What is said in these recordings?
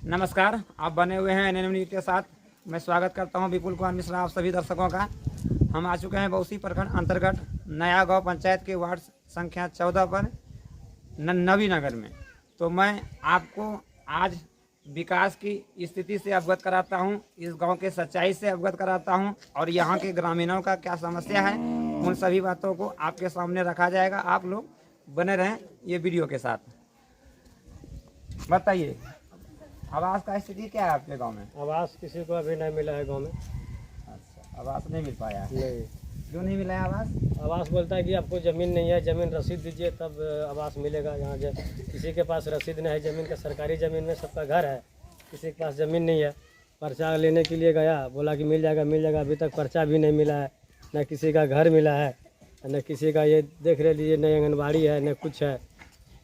नमस्कार, आप बने हुए हैं एनएम न्यूज़ के साथ। मैं स्वागत करता हूं विपुल कुमार मिश्रा आप सभी दर्शकों का। हम आ चुके हैं बौसी प्रखंड अंतर्गत नया गांव पंचायत के वार्ड संख्या 14 पर नवी नगर में। तो मैं आपको आज विकास की स्थिति से अवगत कराता हूं, इस गांव के सच्चाई से अवगत कराता हूं और यहां के ग्रामीणों का क्या समस्या है, उन सभी बातों को आपके सामने रखा जाएगा। आप लोग बने रहें ये वीडियो के साथ। बताइए, आवास का स्थिति क्या है आपके गांव में? आवास किसी को अभी नहीं मिला है गांव में। अच्छा, आवास नहीं मिल पाया है? नहीं। क्यों नहीं मिला है आवास? आवास बोलता है कि आपको ज़मीन नहीं है, ज़मीन रसीद दीजिए तब आवास मिलेगा। यहाँ किसी के पास रसीद नहीं है ज़मीन का, सरकारी ज़मीन में सबका घर है, किसी के पास ज़मीन नहीं है। पर्चा लेने के लिए गया, बोला कि मिल जाएगा मिल जाएगा, अभी तक पर्चा भी नहीं मिला है, न किसी का घर मिला है, न किसी का ये देख रहे लीजिए न आंगनबाड़ी है न कुछ है।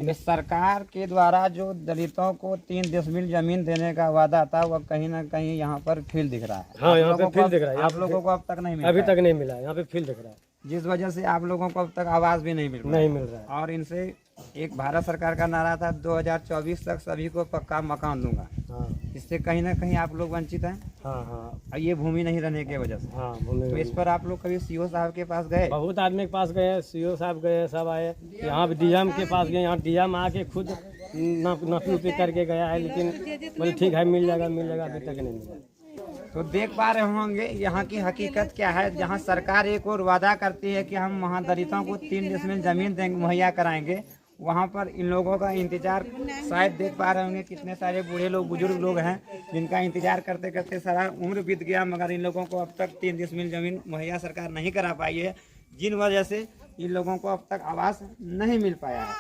सरकार के द्वारा जो दलितों को 3 डिसमिल जमीन देने का वादा था वह कहीं ना कहीं यहाँ पर फील्ड दिख रहा है। हाँ, यहाँ पे फील्ड दिख रहा है। आप लोगों को अब तक नहीं मिला? अभी तक नहीं मिला है, यहाँ पे फील्ड दिख रहा है, जिस वजह से आप लोगों को अब तक आवास भी नहीं मिल रहा है। और इनसे एक भारत सरकार का नारा था 2024 तक सभी को पक्का मकान दूंगा। हाँ, इससे कहीं ना कहीं आप लोग वंचित हैं। हाँ हाँ, और ये भूमि नहीं रहने की वजह से। हाँ, तो इस पर आप लोग कभी सीओ साहब के पास गए? बहुत आदमी के पास गए, सीओ साहब गए, सब आए। यहाँ भी डीएम के पास गए, यहाँ डीएम आके खुद नापी उपी करके गया है, लेकिन बोले ठीक है मिल जाएगा मिल जाएगा, अभी तक नहीं मिला। तो देख पा रहे होंगे यहाँ की हकीकत क्या है। जहाँ सरकार एक और वादा करती है कि हम वहाँ दलितों को 3 डिसमिल जमीन देंगे, मुहैया कराएंगे, वहाँ पर इन लोगों का इंतजार शायद देख पा रहे होंगे कितने सारे बूढ़े लोग बुजुर्ग लोग हैं जिनका इंतजार करते करते सारा उम्र बीत गया, मगर इन लोगों को अब तक 3 डिसमिल जमीन मुहैया सरकार नहीं करा पाई है, जिन वजह से इन लोगों को अब तक आवास नहीं मिल पाया है।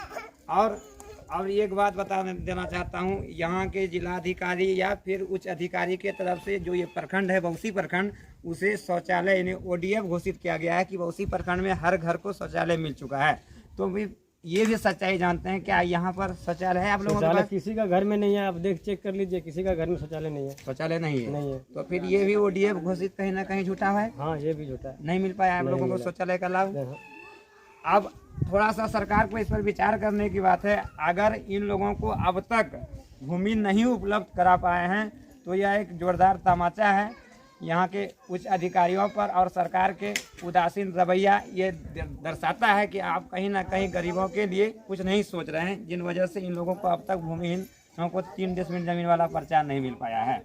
और एक बात बता देना चाहता हूँ, यहाँ के जिलाधिकारी या फिर उच्च अधिकारी के तरफ से जो ये प्रखंड है बौसी प्रखंड, उसे शौचालय यानी ODF घोषित किया गया है कि बौसी प्रखंड में हर घर को शौचालय मिल चुका है। तो भी ये भी सच्चाई जानते हैं क्या यहाँ पर शौचालय है आप लोगों के पास? किसी का घर में नहीं है, आप चेक कर लीजिए, किसी का घर में शौचालय नहीं है। शौचालय नहीं है। तो फिर ये भी ODF घोषित कहीं ना कहीं झूठा है। हाँ, ये भी झूठा है, नहीं मिल पाया आप लोगों को शौचालय का लाभ। अब थोड़ा सा सरकार को इस पर विचार करने की बात है। अगर इन लोगों को अब तक भूमि नहीं उपलब्ध करा पाए हैं तो यह एक जोरदार तमाचा है यहाँ के उच्च अधिकारियों पर, और सरकार के उदासीन रवैया ये दर्शाता है कि आप कहीं ना कहीं गरीबों के लिए कुछ नहीं सोच रहे हैं, जिन वजह से इन लोगों को अब तक भूमिहीन को 3 डिसमिल जमीन वाला पर्चा नहीं मिल पाया है।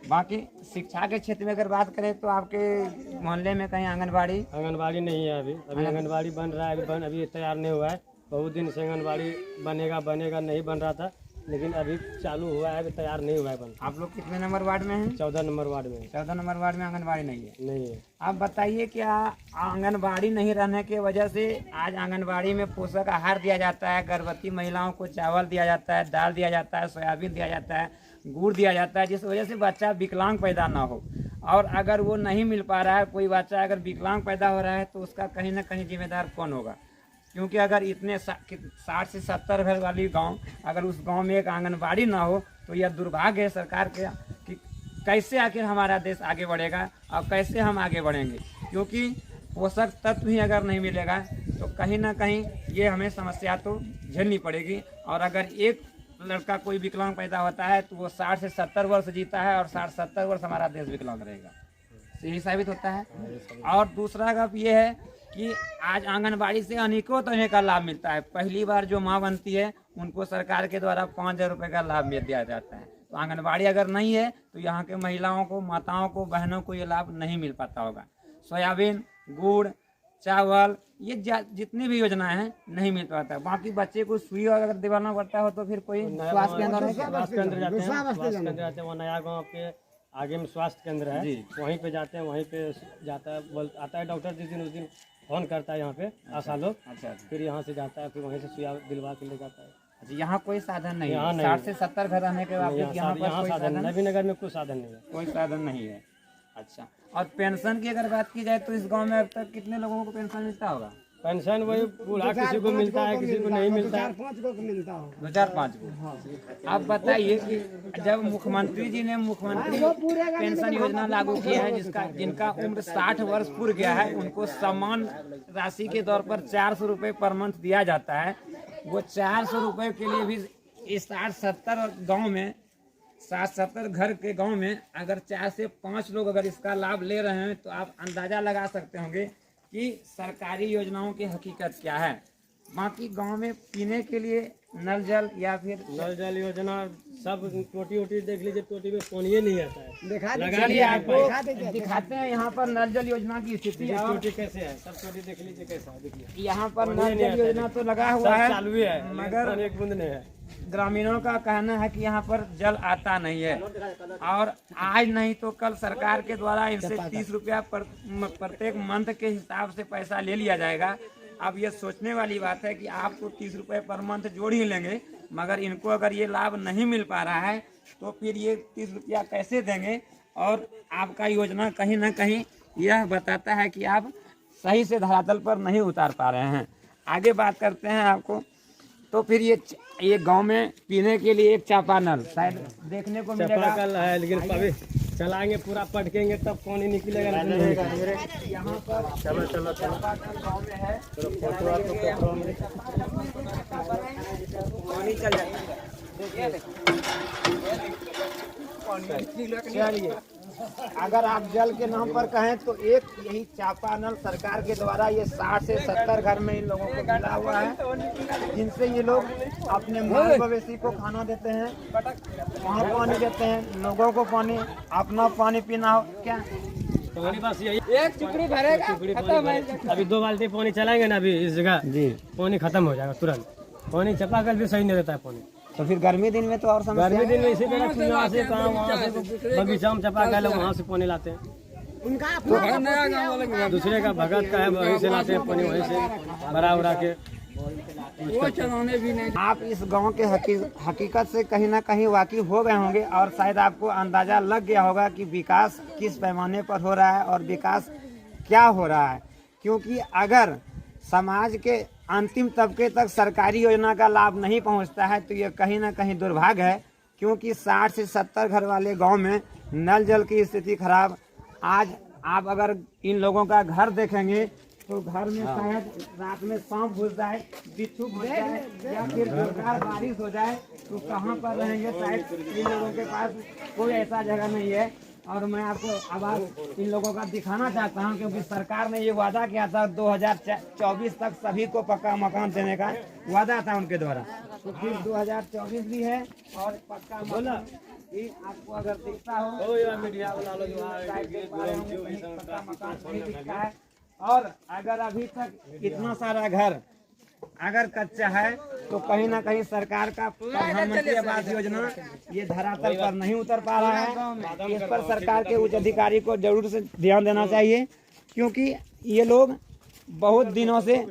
बाकी शिक्षा के क्षेत्र में अगर बात करें तो आपके मोहल्ले में कहीं आंगनबाड़ी नहीं है। अभी आंगनबाड़ी बन रहा है, अभी तैयार नहीं हुआ है। बहुत दिन से आंगनबाड़ी बनेगा नहीं बन रहा था, लेकिन अभी चालू हुआ है, अभी तैयार नहीं हुआ है बन। आप लोग कितने नंबर वार्ड में हैं? 14 नंबर वार्ड में। 14 नंबर वार्ड में आंगनबाड़ी नहीं है। आप बताइए, क्या आंगनबाड़ी नहीं रहने की वजह से आज आंगनबाड़ी में पोषक आहार दिया जाता है, गर्भवती महिलाओं को चावल दिया जाता है, दाल दिया जाता है, सोयाबीन दिया जाता है, गुड़ दिया जाता है, जिस वजह से बच्चा विकलांग पैदा ना हो। और अगर वो नहीं मिल पा रहा है, कोई बच्चा अगर विकलांग पैदा हो रहा है तो उसका कहीं ना कहीं जिम्मेदार कौन होगा? क्योंकि अगर इतने 60 से 70 घर वाली गांव, अगर उस गांव में एक आंगनबाड़ी ना हो तो यह दुर्भाग्य है सरकार के कि कैसे आखिर हमारा देश आगे बढ़ेगा और कैसे हम आगे बढ़ेंगे। क्योंकि पोषक तत्व ही अगर नहीं मिलेगा तो कहीं ना कहीं ये हमें समस्या तो झेलनी पड़ेगी। और अगर एक लड़का कोई विकलांग पैदा होता है तो वो 60 से 70 वर्ष जीता है, और 60-70 वर्ष हमारा देश विकलांग रहेगा, यही साबित होता है। और दूसरा बात ये है कि आज आंगनबाड़ी से अनेकों तरह का लाभ मिलता है। पहली बार जो माँ बनती है उनको सरकार के द्वारा 5,000 रुपये का लाभ दिया जाता है। तो आंगनबाड़ी अगर नहीं है तो यहाँ के महिलाओं को, माताओं को, बहनों को ये लाभ नहीं मिल पाता होगा। सोयाबीन, गुड़, चावल, ये जितनी भी योजनाएं हैं नहीं मिल पाता। बाकी बच्चे को सुई अगर दिलाना पड़ता हो तो फिर कोई स्वास्थ्य केंद्र है क्या? स्वास्थ्य केंद्र जाते हैं, वो नया गाँव के आगे में स्वास्थ्य केंद्र है, वहीं पे जाते हैं, वहीं पे जाता है, आता है डॉक्टर जिस दिन फोन करता है यहाँ पे आशा लोग। अच्छा, फिर यहाँ से जाता है, फिर वहीं से सुई दिलवा के ले जाता है। अच्छा, यहाँ कोई साधन नहीं है? 60 से 70 घर रहने के बावजूद यहाँ पर साधन, नवी नगर में कोई साधन नहीं है, कोई साधन नहीं है। अच्छा, और पेंशन की अगर बात की जाए तो इस गांव में अब तक कितने लोगों को पेंशन मिलता होगा? पेंशन वही बूढ़ा किसी को मिलता है, किसी को नहीं मिलता है, 2-4-5 को मिलता हो, 2-4-5 को। आप बताइए कि जब मुख्यमंत्री जी ने मुख्यमंत्री पेंशन योजना लागू किया है, जिनका उम्र 60 वर्ष पूरा गया है, उनको समान राशि के तौर पर 400 रुपये पर मंथ दिया जाता है। वो 400 रुपये के लिए भी इस 60-70 गाँव में 60-70 घर के गांव में अगर 4 से 5 लोग अगर इसका लाभ ले रहे हैं तो आप अंदाज़ा लगा सकते होंगे कि सरकारी योजनाओं की हकीकत क्या है। बाकी गांव में पीने के लिए नल जल या फिर नल जल योजना सब टोटी वोटी देख लीजिए, टोटी में पानी नहीं आता है। लगा लिए आपको दिखाते हैं यहाँ पर नल जल योजना की स्थिति। टोटी कैसे है, सब टोटी देख लीजिए कैसा है, देखिए यहाँ पर नल जल योजना तो लगा हुआ है, चालू है मगर एक बूंद नहीं है। ग्रामीणों का कहना है कि यहाँ पर जल आता नहीं है और आज नहीं तो कल सरकार के द्वारा इनसे 30 रुपया प्रत्येक मंथ के हिसाब से पैसा ले लिया जाएगा। अब ये सोचने वाली बात है कि आपको 30 रुपये पर मंथ जोड़ ही लेंगे, मगर इनको अगर ये लाभ नहीं मिल पा रहा है तो फिर ये 30 रुपया कैसे देंगे। और आपका योजना कहीं ना कहीं यह बताता है कि आप सही से धरातल पर नहीं उतार पा रहे हैं। आगे बात करते हैं आपको, तो फिर ये गांव में पीने के लिए एक चापानल शायद देखने को मिलेगा। चापाकल है लेकिन अभी चलाएंगे पूरा पटकेंगे तब पानी निकलेगा। यहाँ पर चलो चापाकल गांव में है, पानी चल जाता है। चलिए, अगर आप जल के नाम पर कहें तो एक यही चापानल सरकार के द्वारा ये 60 से 70 घर में इन लोगों को मिला हुआ है, जिनसे ये लोग अपने माल मवेशी को खाना देते हैं, वहाँ पानी देते हैं, लोगों को पानी, अपना पानी पीना हो क्या पानी बस यही एक चुकड़ी भरेगा खत्म है। अभी 2 बाल्टी पानी चलाएंगे ना अभी इस जगह जी, पानी खत्म हो जाएगा तुरंत। पानी चापाकल भी सही नहीं रहता है पानी। तो फिर गर्मी दिन में तो और समस्या। गर्मी दिन में इसी तरह यहाँ से कहाँ वहाँ से बगीचा में चापाकल वहाँ से पानी लाते हैं। तो दूसरे का भगत का है वहीं से लाते हैं पानी, वहीं से भरा उड़ा के। आप इस गांव के हकीकत से कहीं ना कहीं वाकिफ हो गए होंगे और शायद आपको अंदाजा लग गया होगा कि विकास किस पैमाने पर हो रहा है और विकास क्या हो रहा है। क्योंकि अगर समाज के अंतिम तबके तक सरकारी योजना का लाभ नहीं पहुंचता है तो ये कहीं ना कहीं दुर्भाग्य है। क्योंकि 60 से 70 घर वाले गांव में नल जल की स्थिति खराब। आज आप अगर इन लोगों का घर देखेंगे तो घर में शायद रात में सांप घुस जाए, बिच्छू घुस जाए या फिर जोरदार बारिश हो जाए तो कहाँ पर रहेंगे। शायद इन लोगों के पास कोई ऐसा जगह नहीं है। और मैं आपको आवाज इन लोगों का दिखाना चाहता हूं, क्योंकि सरकार ने ये वादा किया था 2024 तक सभी को पक्का मकान देने का वादा था उनके द्वारा। तो फिर 2024 भी है और पक्का मकान भी आपको अगर दिखता हो पक्का मकान नहीं दिखता है। और अगर अभी तक इतना सारा घर अगर कच्चा है तो कहीं ना कहीं सरकार का प्रधानमंत्री आवास योजना ये धरातल पर नहीं उतर पा रहा है। इस पर सरकार के उच्च अधिकारी को जरूर से ध्यान देना चाहिए, क्योंकि ये लोग बहुत दिनों से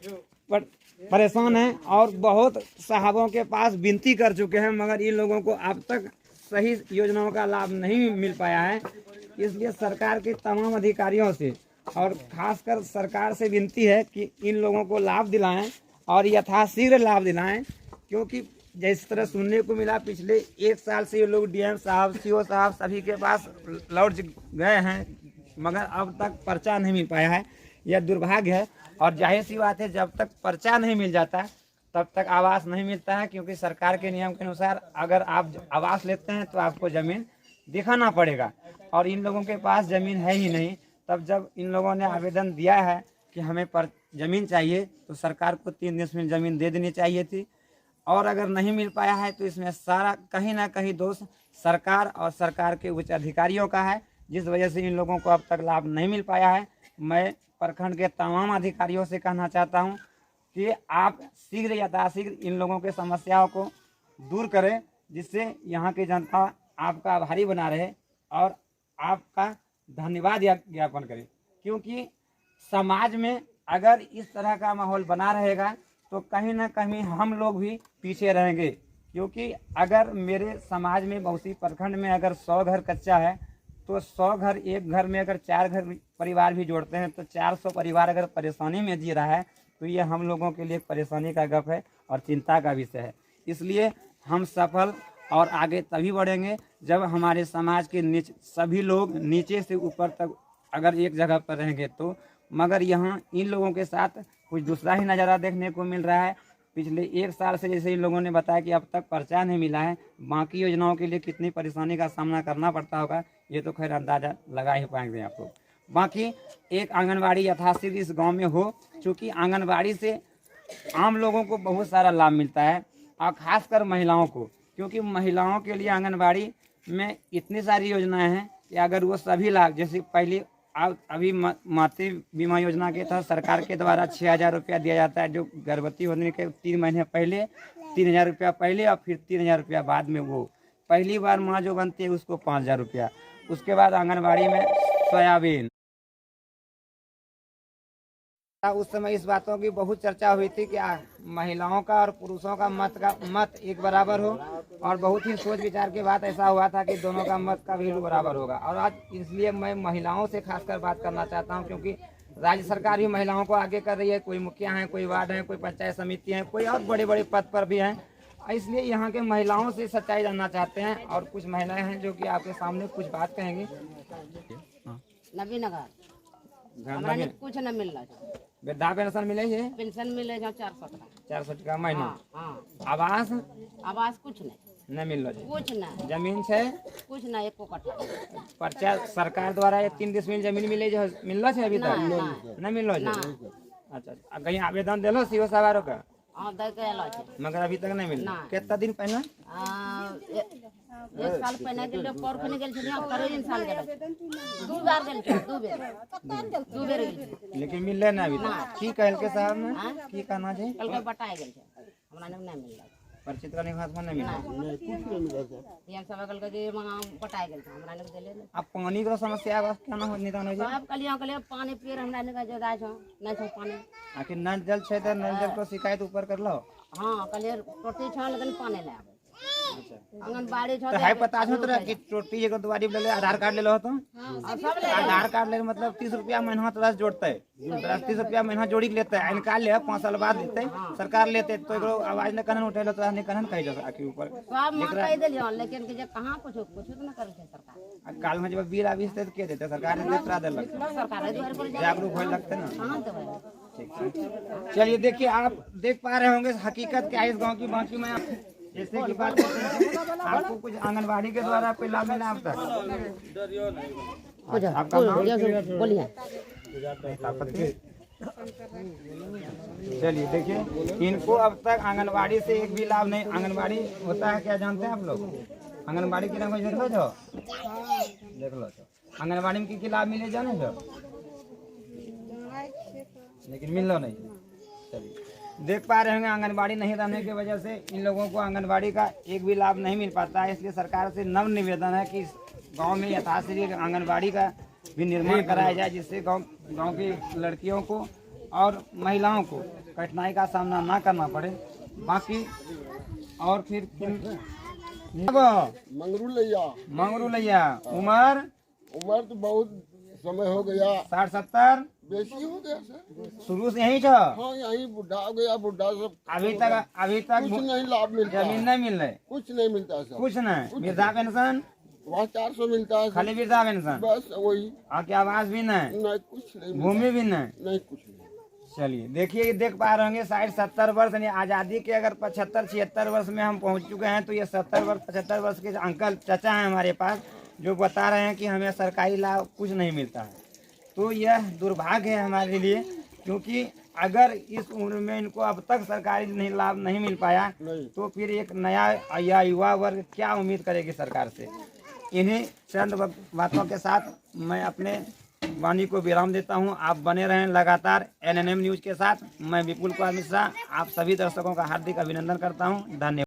परेशान हैं और बहुत साहबों के पास विनती कर चुके हैं, मगर इन लोगों को अब तक सही योजनाओं का लाभ नहीं मिल पाया है। इसलिए सरकार के तमाम अधिकारियों से और खासकर सरकार से विनती है कि इन लोगों को लाभ दिलाएं और यथाशीघ्र लाभ दिलाएं। क्योंकि जिस तरह सुनने को मिला पिछले 1 साल से ये लोग डीएम साहब, सीओ साहब सभी के पास लौट गए हैं, मगर अब तक पर्चा नहीं मिल पाया है। यह दुर्भाग्य है। और जाहिर सी बात है, जब तक पर्चा नहीं मिल जाता तब तक आवास नहीं मिलता है। क्योंकि सरकार के नियम के अनुसार अगर आप आवास लेते हैं तो आपको ज़मीन दिखाना पड़ेगा, और इन लोगों के पास ज़मीन है ही नहीं। तब जब इन लोगों ने आवेदन दिया है कि हमें ज़मीन चाहिए तो सरकार को 3 डिसमिल ज़मीन दे देनी चाहिए थी। और अगर नहीं मिल पाया है तो इसमें सारा कहीं ना कहीं दोष सरकार और सरकार के उच्च अधिकारियों का है, जिस वजह से इन लोगों को अब तक लाभ नहीं मिल पाया है। मैं प्रखंड के तमाम अधिकारियों से कहना चाहता हूं कि आप शीघ्र यथाशीघ्र इन लोगों के समस्याओं को दूर करें, जिससे यहाँ की जनता आपका आभारी बना रहे और आपका धन्यवाद ज्ञापन करे। क्योंकि समाज में अगर इस तरह का माहौल बना रहेगा तो कहीं ना कहीं हम लोग भी पीछे रहेंगे। क्योंकि अगर मेरे समाज में बौसी प्रखंड में अगर 100 घर कच्चा है तो 100 घर, एक घर में अगर 4 घर परिवार भी जोड़ते हैं तो 400 परिवार अगर परेशानी में जी रहा है तो ये हम लोगों के लिए परेशानी का गप है और चिंता का विषय है। इसलिए हम सफल और आगे तभी बढ़ेंगे जब हमारे समाज के सभी लोग नीचे से ऊपर तक अगर एक जगह पर रहेंगे तो। मगर यहाँ इन लोगों के साथ कुछ दूसरा ही नज़ारा देखने को मिल रहा है। पिछले 1 साल से जैसे इन लोगों ने बताया कि अब तक पर्चा नहीं मिला है, बाकी योजनाओं के लिए कितनी परेशानी का सामना करना पड़ता होगा ये तो खैर अंदाजा लगा ही पाएंगे आप लोग। बाकी एक आंगनबाड़ी यथाशीघ्र इस गांव में हो, क्योंकि आंगनबाड़ी से आम लोगों को बहुत सारा लाभ मिलता है और खासकर महिलाओं को, क्योंकि महिलाओं के लिए आंगनबाड़ी में इतनी सारी योजनाएं हैं कि अगर वो सभी लाभ, जैसे पहले अभी मातृ बीमा योजना के तहत सरकार के द्वारा 6,000 रुपया दिया जाता है, जो गर्भवती होने के 3 महीने पहले 3,000 रुपया पहले और फिर 3,000 रुपया बाद में, वो पहली बार माँ जो बनती है उसको 5,000 रुपया। उसके बाद आंगनबाड़ी में सोयाबीन, उस समय इस बातों की बहुत चर्चा हुई थी कि महिलाओं का और पुरुषों का मत एक बराबर हो, और बहुत ही सोच विचार के बाद ऐसा हुआ था कि दोनों का मत का वैल्यू बराबर होगा। और आज इसलिए मैं महिलाओं से खासकर बात करना चाहता हूं, क्योंकि राज्य सरकार भी महिलाओं को आगे कर रही है, कोई मुखिया हैं, कोई वार्ड हैं, कोई पंचायत समिति हैं, कोई और बड़े बड़े पद पर भी हैं। इसलिए यहाँ के महिलाओं से सच्चाई जानना चाहते हैं, और कुछ महिलाएं हैं जो कि आपके सामने कुछ बात कहेंगी। नवीनगर कुछ न मिल रहा, वृद्धा पेंशन मिले है, पेंशन मिले 400 का महीना। आवास आवास कुछ नहीं मिल रहा, कुछ नहीं, जमीन है कुछ नहीं, एको कट्ठा पर्चा सरकार द्वारा 3 डिसमिल जमीन मिले जो मिल रहा है अभी तक नहीं मिल रहा है। अच्छा, कहीं आवेदन दिलो सीओ साहब का? मगर अभी तक नहीं मिला। कितना दिन पहले? 1 साल पहले गेल पर खने गेल छलिए, 3 साल गेल, 2 बार गेल, 2 बेर गेल, लेकिन मिलले ना अभी तक। की कहल के साहब ने की कहना छै? कल के बटाए गेल छै, हमरा ने नहीं मिलला, परिचित का निवास में नहीं मिला, कुछ नहीं मिला सर। ये सब कल के वहां बटाए गेल, हमरा ने देले नहीं। अब पानी का समस्या बस क्या ना हो निदान हो जाए। सब कलिया पानी पिए हमरा ने जो दाय छ नहीं छ पानी। आखिर नल जल छै त नल जल को शिकायत ऊपर कर लो। हां कलिया टोटी छ लेकिन पानी नहीं आवे। आंगनबाड़ी छ तो है पता छ तोरा कि टोटी एगो दुआरी ले आधार कार्ड ले लो तो सब ले आधार कार्ड ले मतलब 30 रुपया महीना तोरा जोड़ते, 30 रुपया महीना जोड़ी के लेते, निकाल ले 5 साल बाद देते सरकार लेते, तो एकरो आवाज न कनन उठेलो तो ने कनन कहि जा आखिर ऊपर सब मां कह देलियो, लेकिन कि जे कहां कुछ न करे छै सरकार। काल में जब बिल आविस ते के देते सरकार ने देतरा देलक, सरकार द्वार पर जागरूक होए लगते ना। कहां देबै? ठीक है, चलिए देखिए आप देख पा रहे होंगे हकीकत क्या है इस गांव की। बाकी मैं जैसे की बात करते हैं, आपको कुछ आंगनबाड़ी के द्वारा कोई लाभ मिला अब तक? आपका नाम बोलिए। चलिए देखिए, इनको अब तक आंगनबाड़ी से एक भी लाभ नहीं। आंगनबाड़ी होता है क्या जानते हैं आप लोग? आंगनबाड़ी की रंग देख लो जो, देख लो जो आंगनबाड़ी में की लाभ मिले जाने जो, लेकिन मिल लो नहीं। चलिए देख पा रहे होंगे आंगनबाड़ी नहीं रहने की वजह से इन लोगों को आंगनबाड़ी का एक भी लाभ नहीं मिल पाता है। इसलिए सरकार से नम्र निवेदन है कि इस गाँव में यथाशीघ्र आंगनबाड़ी का भी निर्माण कराया जाए, जिससे गांव की लड़कियों को और महिलाओं को कठिनाई का सामना ना करना पड़े। बाकी और फिर मंगरू लैया उम्र तो बहुत समय हो गया, 60-70 बेसी हो गया सर। शुरू से यही था? हाँ, यही बुढ़ा हो गया, बुढ़ा सब अभी तक कुछ नहीं लाभ मिलता, जमीन नहीं मिल रही, कुछ नहीं मिलता सर, कुछ नहीं। वृद्धा पेंशन वहाँ 400 मिलता है, खाली वृद्धा पेंशन, बस वही। आपके आवास भी नहीं, कुछ नहीं, भूमि भी नहीं, कुछ नहीं। चलिए देखिए, देख पा रहे होंगे 60-70 वर्ष यानी आज़ादी के अगर 75-76 वर्ष में हम पहुंच चुके हैं, तो ये 70-75 वर्ष के अंकल चाचा हैं हमारे पास, जो बता रहे हैं कि हमें सरकारी लाभ कुछ नहीं मिलता है। तो यह दुर्भाग्य है हमारे लिए, क्योंकि अगर इस उम्र में इनको अब तक सरकारी लाभ नहीं मिल पाया तो फिर एक नया या युवा वर्ग क्या उम्मीद करेगी सरकार से। इन्हीं चंद बातों के साथ मैं अपने वाणी को विराम देता हूं। आप बने रहें लगातार NNM न्यूज़ के साथ। मैं विपुल कुमार मिश्रा आप सभी दर्शकों का हार्दिक अभिनंदन करता हूं। धन्यवाद।